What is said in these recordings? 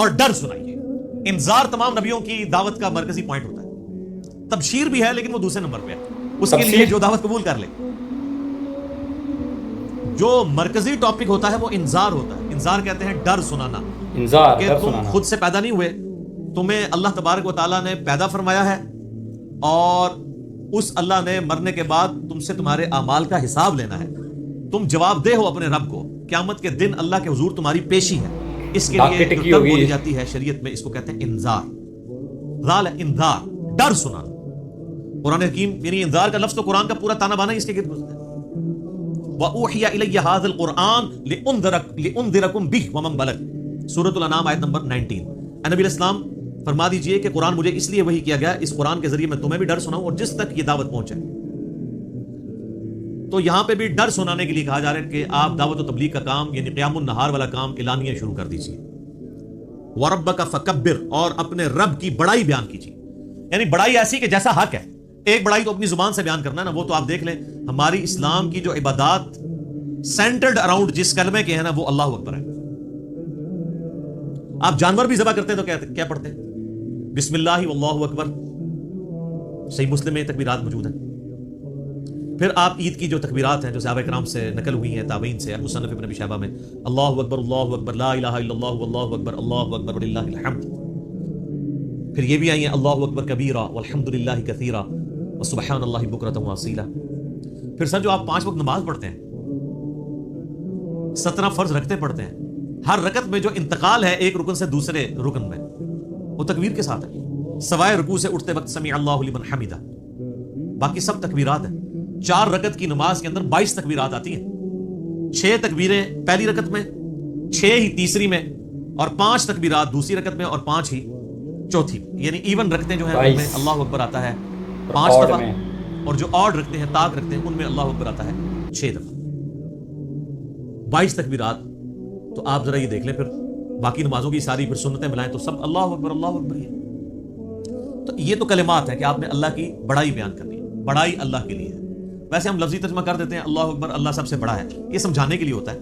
اور ڈر سنائیے. انذار تمام نبیوں کی دعوت کا مرکزی پوائنٹ ہوتا ہے. تبشیر بھی ہے لیکن وہ دوسرے نمبر پہ ہے. اس کے لیے جو دعوت قبول کر لے. جو مرکزی ٹاپک ہوتا ہے وہ انذار ہوتا ہے. انذار کہتے ہیں ڈر سنانا. انذار کہ تم خود سے پیدا نہیں ہوئے, تمہیں اللہ تبارک و تعالیٰ نے پیدا فرمایا ہے, اور اس اللہ نے مرنے کے بعد تم سے تمہارے اعمال کا حساب لینا ہے. تم جواب دہ ہو اپنے رب کو. قیامت کے دن اللہ کے حضور تمہاری پیشی ہے. اس کے لیے جو ٹرم بولی جاتی ہے شریعت میں, اس کو کہتے ہیں انذار. ذال انذار, ڈر سنانا. قرآن حکیم یعنی انذار کا لفظ تو قرآن کا پورا تانا بانا اس کے گرد گزرتا ہے. وَأُوحِيَ إِلَيَّ هَذَا الْقُرْآنُ لِأُنذِرَكُمْ بِهِ وَمَنْ بَلَغَ. سورۃ الانعام آیت نمبر 19. اے نبی علیہ السلام فرما دیجئے کہ قرآن مجھے اس لیے وحی کیا گیا, اس قرآن کے ذریعے میں تمہیں بھی ڈر سناؤں اور جس تک یہ دعوت پہنچے. تو یہاں پہ بھی ڈر سنانے کے لیے کہا جا رہا ہے کہ آپ دعوت و تبلیغ کا کام یعنی قیام النہار والا کام اعلانیہ شروع کر دیجئے. وَرَبَّكَ فَكَبِّرْ, اور اپنے رب کی بڑائی بیان کیجئے. یعنی بڑائی ایسی کہ جیسا حق ہے. ایک بڑائی تو اپنی زبان سے بیان کرنا ہے نا, وہ تو آپ دیکھ لیں ہماری اسلام کی جو عبادات سینٹرڈ اراؤنڈ جس کلمے کے ہیں نا وہ اللہ اکبر ہے. آپ جانور بھی ذبح کرتے ہیں تو کیا پڑھتے ہیں؟ بسم اللہ واللہ اکبر. صحیح مسلم میں تکبیرات موجود ہیں. پھر آپ عید کی جو تکبیرات ہیں جو صحابہ کرام سے نقل ہوئی ہیں, تابعین سے, مصنف ابن ابی شیبہ میں, اللہ اکبر لا الہ الا اللہ واللہ اکبر اللہ اکبر وللہ الحمد. پھر یہ بھی آئی ہیں اللہ اکبر کبیرہ والحمد للہ کثیرہ وسبحان اللہ بکرۃ واصیلہ. پھر سر جو آپ 5 وقت نماز پڑھتے ہیں, 17 فرض رکھتے پڑھتے ہیں, ہر رکعت میں جو انتقال ہے ایک رکن سے دوسرے رکن میں وہ تکبیر کے ساتھ ہے, سوائے رکوع سے اٹھتے وقت سمیع اللہ لمن حمدہ. باقی سب تکبیرات ہیں. 4 رکعت کی نماز کے اندر 22 تکبیرات آتی ہیں. 6 تکبیریں پہلی رکعت میں, 6 ہی تیسری میں, اور 5 تکبیرات دوسری رکعت میں, اور 5 ہی چوتھی. یعنی ایون رکھتے جو ہیں ان میں اللہ اکبر آتا ہے 5 دفعہ, اور جو آڈ رکھتے ہیں تاک رکھتے ہیں ان میں اللہ اکبر آتا ہے 6 دفعہ. 22 تکبیرات. تو آپ ذرا یہ دیکھ لیں, پھر باقی نمازوں کی ساری پھر سنتیں ملائیں تو سب اللہ اکبر ہی ہے. تو یہ تو کلمات ہیں کہ آپ نے اللہ کی بڑائی بیان کرنی ہے. بڑائی اللہ کے لیے ہے. ویسے ہم لفظی ترجمہ کر دیتے ہیں اللہ اکبر, اللہ سب سے بڑا ہے, یہ سمجھانے کے لیے ہوتا ہے.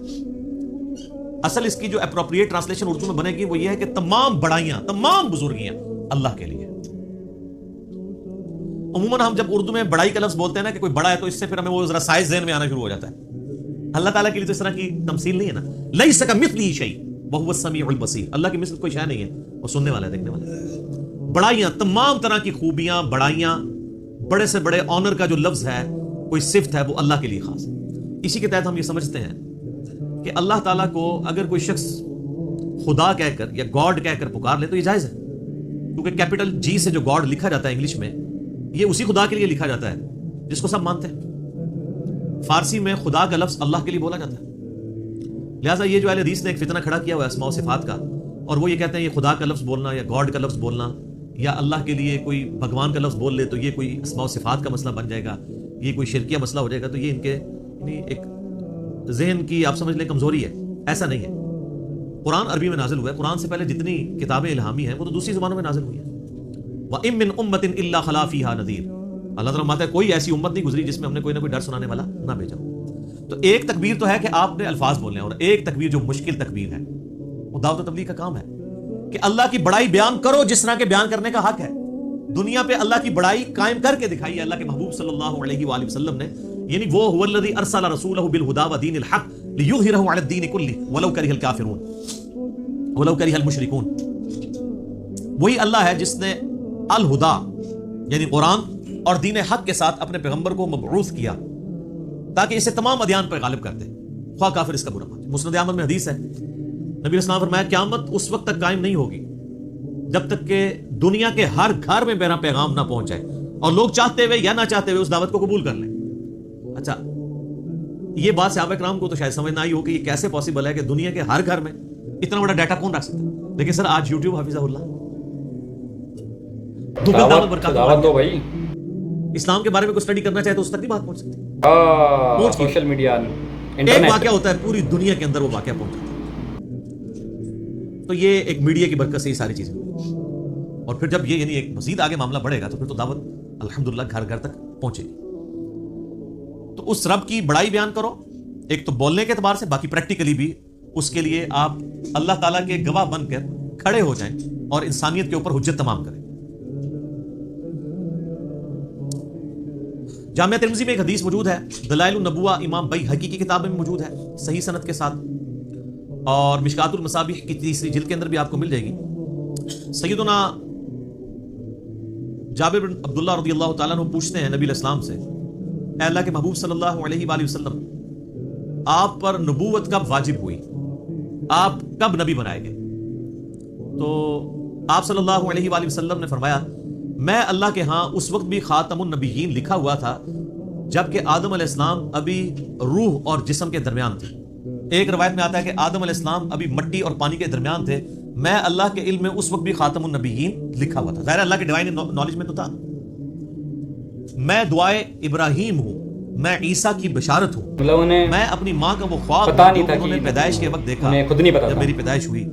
اصل اس کی جو اپروپریٹ ٹرانسلیشن اردو میں بنے گی وہ یہ ہے کہ تمام بڑائیاں, تمام بزرگیاں اللہ کے لیے. عموماً ہم جب اردو میں بڑائی کا لفظ بولتے ہیں نا کہ کوئی بڑا ہے, تو اس سے پھر ہمیں وہ ذرا سائز ذہن میں آنا شروع ہو جاتا ہے. اللہ تعالیٰ کے لیے تو اس طرح کی تمثیل نہیں ہے نا. لیس کمثلہ شیء وہو السمیع البصیر. اللہ کی مثل کوئی شے نہیں ہے, وہ سننے والا ہے, دیکھنے والا ہے. بڑائیاں, تمام طرح کی خوبیاں, بڑائیاں, بڑے سے بڑے آنر کا جو لفظ ہے, کوئی صفت ہے, وہ اللہ کے لیے خاص ہے. اسی کے تحت ہم یہ سمجھتے ہیں کہ اللہ تعالیٰ کو اگر کوئی شخص خدا کہہ کر یا گاڈ کہہ کر پکار لے تو یہ جائز ہے, کیونکہ کیپٹل جی سے جو گاڈ لکھا جاتا ہے انگلش میں, یہ اسی خدا کے لیے لکھا جاتا ہے جس کو سب مانتے ہیں. فارسی میں خدا کا لفظ اللہ کے لیے بولا جاتا ہے. لہٰذا یہ جو اہل حدیث نے ایک فتنہ کھڑا کیا ہوا ہے اسماء و صفات کا, اور وہ یہ کہتے ہیں یہ خدا کا لفظ بولنا یا گاڈ کا لفظ بولنا یا اللہ کے لیے کوئی بھگوان کا لفظ بول لے تو یہ کوئی اسماء و صفات کا مسئلہ بن جائے گا, یہ کوئی شرکیہ مسئلہ ہو جائے گا. تو یہ ان کے ایک ذہن کی آپ سمجھ لیں کمزوری ہے. ایسا نہیں ہے. قرآن عربی میں نازل ہوا ہے. قرآن سے پہلے جتنی کتابیں الہامی ہیں وہ تو دوسری زبانوں میں نازل ہوئی ہیں. وَإِن مِّن أُمَّةٍ إِلَّا خَلَا فِيهَا نَذِيرٌ. اللہ تعالیٰ فرماتا ہے کوئی ایسی امت نہیں گزری جس میں ہم نے کوئی نہ کوئی ڈر سنانے والا نہ بھیجا. تو ایک تکبیر تو ہے کہ آپ نے الفاظ بولنے ہیں, اور ایک تکبیر جو مشکل تکبیر ہے وہ دعوت و تبلیغ کا کام ہے کہ اللہ کی بڑائی بیان کرو جس طرح کے بیان کرنے کا حق ہے. دنیا پہ اللہ کی بڑائی قائم کر کے دکھائی ہے اللہ کے محبوب صلی اللہ علیہ وآلہ وسلم نے. یعنی وہ هو الذی ارسل رسولہ بالہدی ودین الحق لیظہرہ علی الدین کلہ ولو کرہ الکافرون ولو کرہ المشرکون. وہی اللہ ہے جس نے الہدا یعنی قرآن اور دین حق کے ساتھ اپنے پیغمبر کو مبعوث کیا تاکہ اسے تمام ادیان پر غالب کر دے, خواہ کافر اس کا برا مانے. مسند احمد میں حدیث ہے, نبی علیہ السلام فرمایا قیامت اس وقت تک قائم نہیں ہوگی جب تک کہ دنیا کے ہر گھر میں میرا پیغام نہ پہنچ جائے اور لوگ چاہتے ہوئے یا نہ چاہتے ہوئے اس دعوت کو قبول کر لیں. اچھا, یہ بات صحابہ کرام کو تو شاید سمجھ نہ آئی ہو کہ یہ کیسے پاسبل ہے کہ دنیا کے ہر گھر میں اتنا بڑا ڈیٹا کون رکھ سکتا ہے. لیکن سر آج یوٹیوب حفظہ اللہ دعوت دو بھائی, اسلام کے بارے میں کوئی اسٹڈی کرنا چاہے تو اس تک نہیں بات پہنچ سکتی. سوشل میڈیا ایک واقعہ ہوتا ہے پوری دنیا کے اندر وہ واقعہ پہنچ جاتا ہے. تو یہ ایک میڈیا کی برکت سے یہ ساری چیزیں. اور پھر جب یہ یعنی ایک مزید آگے معاملہ بڑھے گا تو پھر تو دعوت الحمدللہ گھر گھر تک پہنچے گی. تو اس رب کی بڑائی بیان کرو, ایک تو بولنے کے اعتبار سے, باقی پریکٹیکلی بھی اس کے لیے آپ اللہ تعالیٰ کے گواہ بن کر کھڑے ہو جائیں اور انسانیت کے اوپر حجت تمام کریں. جامعہ ترمذی میں ایک حدیث موجود ہے، دلائل النبوہ امام بیہقی کی کتاب میں موجود ہے صحیح سند کے ساتھ، اور مشکات المصابیح کی 3 جلد کے اندر بھی آپ کو مل جائے گی. سیدنا جابر بن عبداللہ رضی اللہ تعالیٰ عنہ پوچھتے ہیں نبی علیہ السلام سے، اے اللہ کے محبوب صلی اللہ علیہ وآلہ وسلم، آپ پر نبوت کب واجب ہوئی، آپ کب نبی بنائے گئے؟ تو آپ صلی اللہ علیہ وآلہ وسلم نے فرمایا، میں اللہ کے ہاں اس وقت بھی خاتم النبیین لکھا ہوا تھا جبکہ آدم علیہ السلام ابھی روح اور جسم کے درمیان تھے. ایک روایت میں آتا ہے کہ آدم علیہ السلام ابھی مٹی اور پانی کے درمیان تھے، میں اللہ کے علم میں اس وقت بھی خاتم النبیین لکھا ہوا تھا. ظاہر اللہ کے ڈیوائن نالج میں تو تھا. میں دعائے ابراہیم ہوں، میں عیسیٰ کی بشارت ہوں. مطلب انہیں میں اپنی ماں کا وہ خواب پتا نہیں جو تھا انہوں نے کہ پیدائش کے وقت دیکھا، انہیں خود نہیں پتا جب تھا میری پیدائش ہوئی،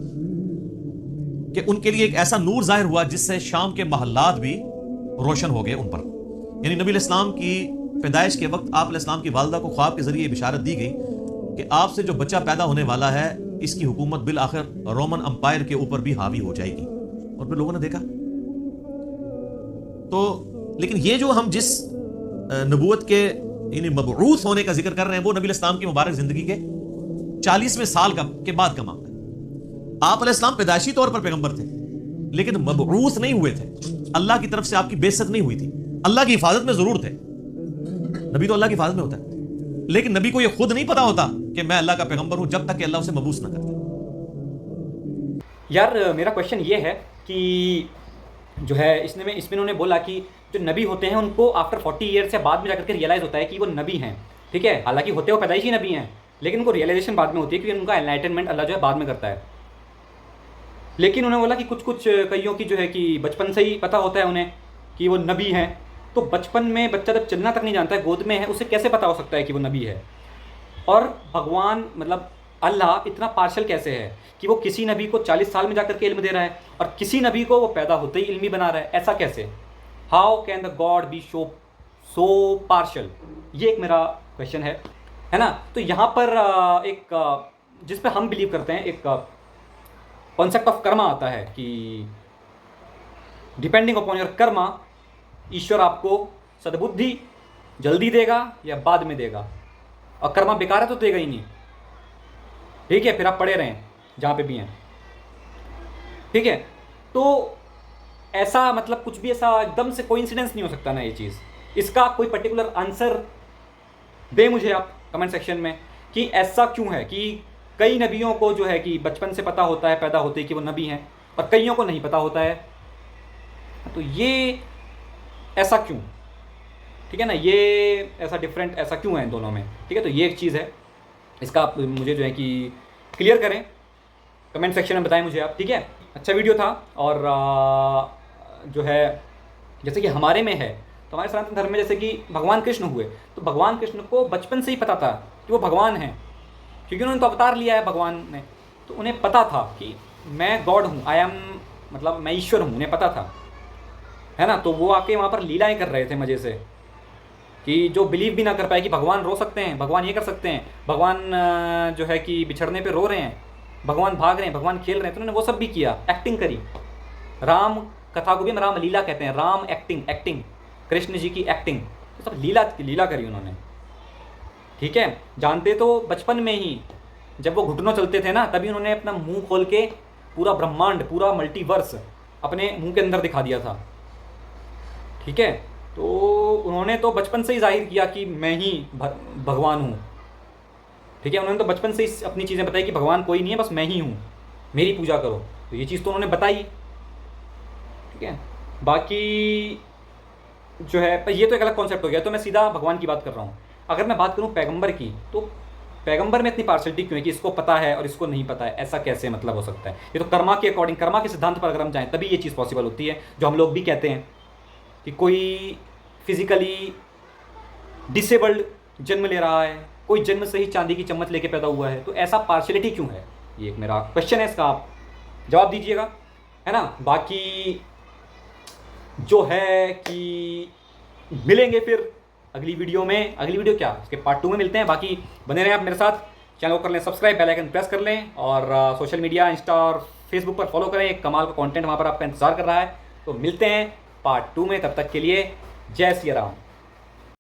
کہ ان کے لیے ایک ایسا نور ظاہر ہوا جس سے شام کے محلات بھی روشن ہو گئے ان پر. یعنی نبی علیہ السلام کی پیدائش کے وقت آپ علیہ السلام کی والدہ کو خواب کے ذریعے بشارت دی گئی کہ آپ سے جو بچہ پیدا ہونے والا ہے اس کی حکومت بالآخر رومن امپائر کے اوپر بھی حاوی ہو جائے گی. اور پھر لوگوں نے دیکھا. تو لیکن یہ جو ہم جس نبوت کے یعنی مبعوث ہونے کا ذکر کر رہے ہیں وہ نبی علیہ السلام کی مبارک زندگی کے 40ویں سال کے بعد کا معاملہ ہے. آپ علیہ السلام پیدائشی طور پر پیغمبر تھے لیکن مبعوث نہیں ہوئے تھے. اللہ کی طرف سے آپ کی بعثت نہیں ہوئی تھی. اللہ کی حفاظت میں ضرور تھے. نبی تو اللہ کی حفاظت میں ہوتا ہے، لیکن نبی کو یہ خود نہیں پتا ہوتا کہ میں اللہ کا پیغمبر ہوں جب تک کہ اللہ اسے مبعوث نہ کرتا. یار میرا کوشچن یہ ہے کہ جو ہے اس میں انہوں نے بولا کہ جو نبی ہوتے ہیں ان کو آفٹر 40 ایئر سے بعد میں جا کر کے ریئلائز ہوتا ہے کہ وہ نبی ہیں. ٹھیک ہے، حالانکہ ہوتے وہ پیدائشی نبی ہیں لیکن ان کو ریئلائزیشن بعد میں ہوتی ہے کیونکہ ان کا انلائٹنمنٹ اللہ جو ہے بعد میں کرتا ہے. لیکن انہوں نے بولا کہ کچھ کئیوں کی جو ہے کہ بچپن سے ہی پتہ ہوتا ہے انہیں کہ وہ نبی ہیں. تو بچپن میں بچہ جب چلنا تک نہیں جانتا ہے، گود میں ہے، اسے کیسے پتہ ہو سکتا ہے کہ وہ نبی ہے؟ اور بھگوان مطلب اللہ اتنا پارشل کیسے ہے کہ وہ کسی نبی کو 40 سال میں جا کر کے علم دے رہا ہے اور کسی نبی کو وہ پیدا ہوتے ہی علمی بنا رہا ہے؟ ایسا کیسے؟ How can the god be so partial? یہ ایک میرا کویشچن ہے نا. تو یہاں پر ایک جس پہ ہم بلیو کرتے ہیں ایک کانسیپٹ آف کرما آتا ہے کہ ڈیپینڈنگ اپون یور کرما ایشور آپ کو سدبدھی جلدی دے گا یا بعد میں دے گا. اور کرما بیکار ہے تو دے گا ہی نہیں. ٹھیک ہے، پھر آپ پڑے رہیں جہاں پہ بھی ہیں. ٹھیک ہے، تو ایسا مطلب کچھ بھی ایسا ایک دم سے کوئی انسیڈنس نہیں ہو سکتا نا یہ چیز. اس کا کوئی پرٹیکولر آنسر دے مجھے آپ کمنٹ سیکشن میں کہ ایسا کیوں ہے کہ کئی نبیوں کو جو ہے کہ بچپن سے پتہ ہوتا ہے پیدا ہوتے ہی کہ وہ نبی ہیں اور کئیوں کو نہیں پتہ ہوتا ہے. تو یہ ایسا کیوں؟ ٹھیک ہے نا، یہ ایسا ڈفرینٹ ایسا کیوں ہے ان دونوں میں؟ ٹھیک ہے، تو یہ ایک چیز ہے، اس کا آپ مجھے جو ہے کہ کلیئر کریں، کمنٹ سیکشن میں بتائیں مجھے آپ. ٹھیک ہے، اچھا ویڈیو تھا. اور جو ہے جیسے کہ ہمارے میں ہے تو ہمارے سناتن دھرم میں جیسے کہ بھگوان کرشن ہوئے تو بھگوان کرشن کو بچپن سے ہی پتہ تھا کہ وہ بھگوان ہیں، کیونکہ انہوں نے تو اوتار لیا ہے بھگوان نے. تو انہیں پتہ تھا کہ میں گاڈ ہوں، آئی ایم مطلب میں ایشور ہوں. انہیں پتہ تھا، ہے نا. تو وہ آ کے وہاں پر لیلائیں کر رہے تھے مزے سے، کہ جو بلیو بھی نہ کر پائے کہ بھگوان رو سکتے ہیں، بھگوان یہ کر سکتے ہیں، بھگوان جو ہے کہ بچھڑنے پہ رو رہے ہیں، بھگوان بھاگ رہے ہیں، بھگوان کھیل رہے ہیں. تو انہوں نے وہ سب بھی کیا، ایکٹنگ کری. رام کتھا کو بھی ہم رام لیلا کہتے ہیں، رام ایکٹنگ کرشن جی کی ایکٹنگ، سب لیلا کری انہوں نے. ٹھیک ہے، جانتے تو بچپن میں ہی جب وہ گھٹنوں چلتے تھے نا تبھی انہوں نے اپنا منہ کھول کے پورا برہمانڈ پورا ملٹی ورس اپنے منہ کے اندر دکھا دیا تھا. ٹھیک ہے، تو انہوں نے تو بچپن سے ہی ظاہر کیا کہ میں ہی بھگوان ہوں. ٹھیک ہے، انہوں نے تو بچپن سے ہی اپنی چیزیں بتائی کہ بھگوان کوئی نہیں ہے، بس میں ہی ہوں، میری پوجا کرو. تو یہ چیز تو انہوں نے بتائی. ٹھیک ہے، باقی جو ہے یہ تو ایک الگ کانسیپٹ ہو گیا. تو میں سیدھا بھگوان کی بات کر رہا ہوں. اگر میں بات کروں پیغمبر کی تو پیغمبر میں اتنی پارشلٹی کیوں ہے کہ اس کو پتہ ہے اور اس کو نہیں پتہ ہے؟ ایسا کیسے مطلب ہو سکتا ہے؟ یہ تو کرما کے اکارڈنگ، کرما کے سدھانت پر اگر ہم جائیں تبھی یہ چیز پاسبل ہوتی ہے، جو ہم لوگ بھی کہتے ہیں کہ کوئی فزیکلی ڈسیبلڈ جنم لے رہا ہے، کوئی جنم سے ہی چاندی کی چمچ لے کے پیدا ہوا ہے. تو ایسا پارشلٹی کیوں ہے؟ یہ ایک میرا کوشچن ہے، اس کا آپ جواب دیجیے گا، ہے نا. باقی جو ہے کہ ملیں گے پھر اگلی ویڈیو میں. اگلی ویڈیو کیا، اس کے پارٹ 2 میں ملتے ہیں. باقی بنے رہیں آپ میرے ساتھ، چینل کو کر لیں سبسکرائب، بیل آئکن پریس کر لیں، اور سوشل میڈیا انسٹا اور فیس بک پر فالو کریں, ایک کمال کا کانٹینٹ وہاں پر آپ کا انتظار کر رہا ہے. تو ملتے ہیں پارٹ 2 میں, تب تک کے لیے جے سیا رام.